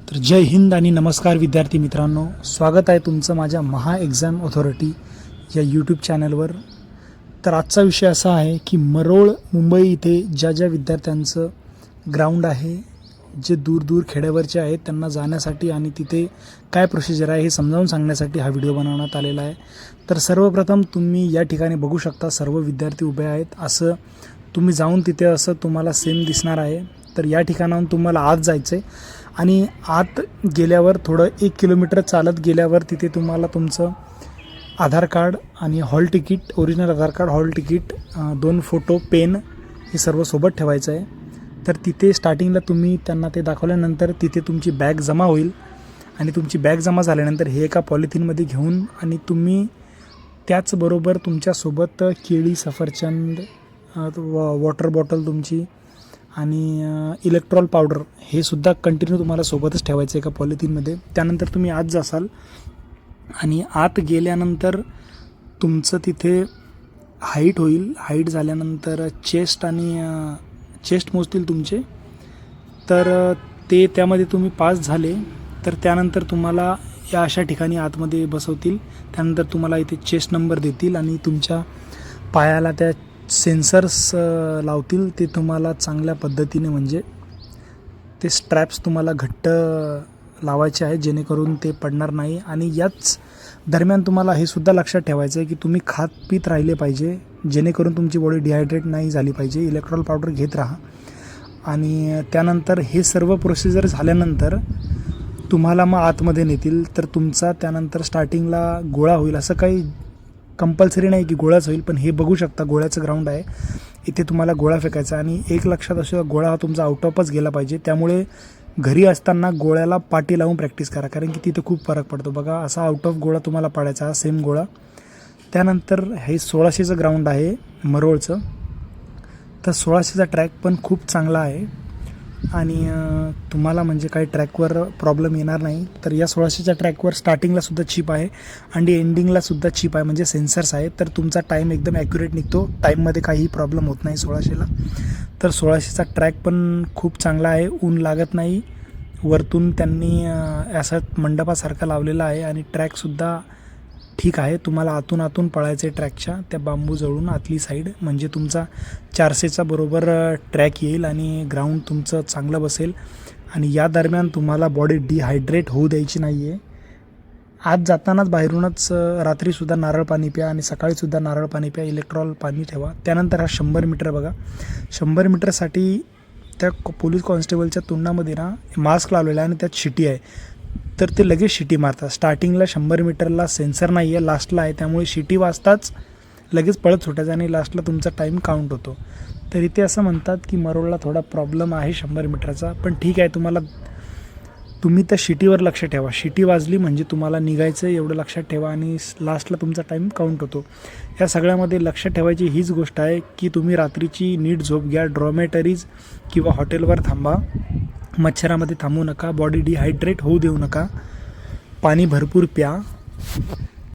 तर जय हिंद आणि नमस्कार विद्यार्थी मित्रांनो, स्वागत आहे तुमचं माझ्या महा एक्झाम ऑथॉरिटी या यूट्यूब चॅनलवर. तर आजचा विषय असा आहे की मरोळ मुंबई इथे ज्या ज्या विद्यार्थ्यांचं ग्राउंड आहे, जे दूर दूर खेड्यावरचे आहेत, त्यांना जाण्यासाठी आणि तिथे काय प्रोसिजर आहे हे समजावून सांगण्यासाठी हा व्हिडिओ बनवण्यात आलेला आहे. तर सर्वप्रथम तुम्ही या ठिकाणी बघू शकता, सर्व विद्यार्थी उभे आहेत. असं तुम्ही जाऊन तिथे असं तुम्हाला सेम दिसणार आहे. तर या ठिकाणाहून तुम्हाला आत जायचं आहे आणि आत गेल्यावर थोडं 1 किलोमीटर चालत गेल्यावर तिथे तुम्हाला तुमचं आधार कार्ड आणि hall ticket, original Aadhaar card, hall ticket, 2 photo, pen हे सर्व सोबत ठेवायचं आहे. तर तिथे स्टार्टिंगला तुम्ही त्यांना ते दाखवल्यानंतर तिथे तुमची बॅग जमा होईल आणि तुमची बॅग जमा झाल्यानंतर हे एका पॉलिथिनमध्ये घेऊन आणि तुम्ही त्याचबरोबर तुमच्यासोबत केळी, सफरचंद, वॉटर बॉटल तुमची आणि इलेक्ट्रॉल पावडर हे सुद्धा कंटिन्यू तुम्हाला सोबतच ठेवायचं एका पॉलिथिनमध्ये. त्यानंतर तुम्ही आत जासाल आणि आत गेल्यानंतर तुमचं तिथे हाईट होईल. हाईट झाल्यानंतर चेस्ट मोजतील तुमचे. तर ते त्यामध्ये तुम्ही पास झाले तर त्यानंतर तुम्हाला या अशा ठिकाणी आतमध्ये बसवतील. त्यानंतर तुम्हाला इथे चेस्ट नंबर देतील आणि तुमच्या पायाला त्या सेन्सर्स लावतील. ते तुम्हाला चांगल्या पद्धतीने म्हणजे ते स्ट्रॅप्स तुम्हाला घट्ट लावायचे आहेत जेणेकरून ते पडणार नाही. आणि याच दरम्यान तुम्हाला हे सुद्धा लक्षात ठेवायचं आहे की तुम्ही खात पीत राहिले पाहिजे जेणेकरून तुमची बॉडी डिहायड्रेट नाही झाली पाहिजे. इलेक्ट्रॉल पावडर घेत राहा. आणि त्यानंतर हे सर्व प्रोसिजर झाल्यानंतर तुम्हाला मग आतमध्ये नेतील. तर तुमचा त्यानंतर स्टार्टिंगला गोळा होईल. असं काही कंपल्सरी नाही की गोळाच होईल, पण हे बघू शकता गोळ्याचं ग्राउंड आहे. इथे तुम्हाला गोळा फेकायचा आणि एक लक्षात असो, गोळा हा तुमचा आउट ऑफच गेला पाहिजे. त्यामुळे घरी असताना गोळ्याला पाटी लावून प्रॅक्टिस करा, कारण की तिथे खूप फरक पडतो. बघा, असा आउट ऑफ गोळा तुम्हाला पाडायचा, हा सेम गोळा. त्यानंतर हे 1600चं ग्राउंड आहे मरोळचं. तर 1600चा ट्रॅक पण खूप चांगला आहे आणि तुम्हाला म्हणजे काही ट्रॅकवर प्रॉब्लेम येणार नाही. तर या 1600च्या ट्रॅकवर स्टार्टिंगलासुद्धा चिप आहे आणि एंडिंगलासुद्धा चिप आहे, म्हणजे सेन्सर्स आहे. तर तुमचा टाईम एकदम ॲक्युरेट निघतो. टाईममध्ये काहीही प्रॉब्लेम होत नाही 1600ला. तर 1600चा ट्रॅक पण खूप चांगला आहे. ऊन लागत नाही. वरतून त्यांनी असं मंडपासारखा लावलेला आहे आणि ट्रॅकसुद्धा ठीक आहे. तुम्हाला आतून पळायचं आहे ट्रॅकच्या त्या बांबू जवळून आतली साईड, म्हणजे तुमचा 400चा बरोबर ट्रॅक येईल आणि ग्राउंड तुमचं चांगलं बसेल. आणि या दरम्यान तुम्हाला बॉडी डिहायड्रेट होऊ द्यायची नाही आहे. आत जातानाच बाहेरूनच रात्रीसुद्धा नारळ पाणी प्या आणि सकाळीसुद्धा नारळ पाणी प्या. इलेक्ट्रॉल पाणी ठेवा. त्यानंतर हा 100 मीटर बघा. 100 मीटरसाठी त्या पोलीस कॉन्स्टेबलच्या तोंडामध्ये ना मास्क लावलेला आहे आणि त्यात शिटी आहे. तर ते लगेच शिटी मारतात. स्टार्टिंगला 100 मीटरला सेन्सर नाही आहे, लास्टला आहे. त्यामुळे शिटी वाजताच लगेच पळत सुटायचं आणि लास्टला तुमचा टाईम काउंट होतो. तर इथे असं म्हणतात की मरोळला थोडा प्रॉब्लेम आहे 100 मीटरचा, पण ठीक आहे. तुम्ही त्या शिटीवर लक्ष ठेवा. शिटी वाजली म्हणजे तुम्हाला निघायचं एवढं लक्षात ठेवा आणि लास्टला तुमचा टाईम काउंट होतो. या सगळ्यामध्ये लक्ष ठेवायची हीच गोष्ट आहे की तुम्ही रात्रीची नीट झोप घ्या. ड्रॉमेटरीज किंवा हॉटेलवर थांबा. मच्छरामध्ये थांबू नका. बॉडी डिहायड्रेट होऊ देऊ नका. पाणी भरपूर प्या.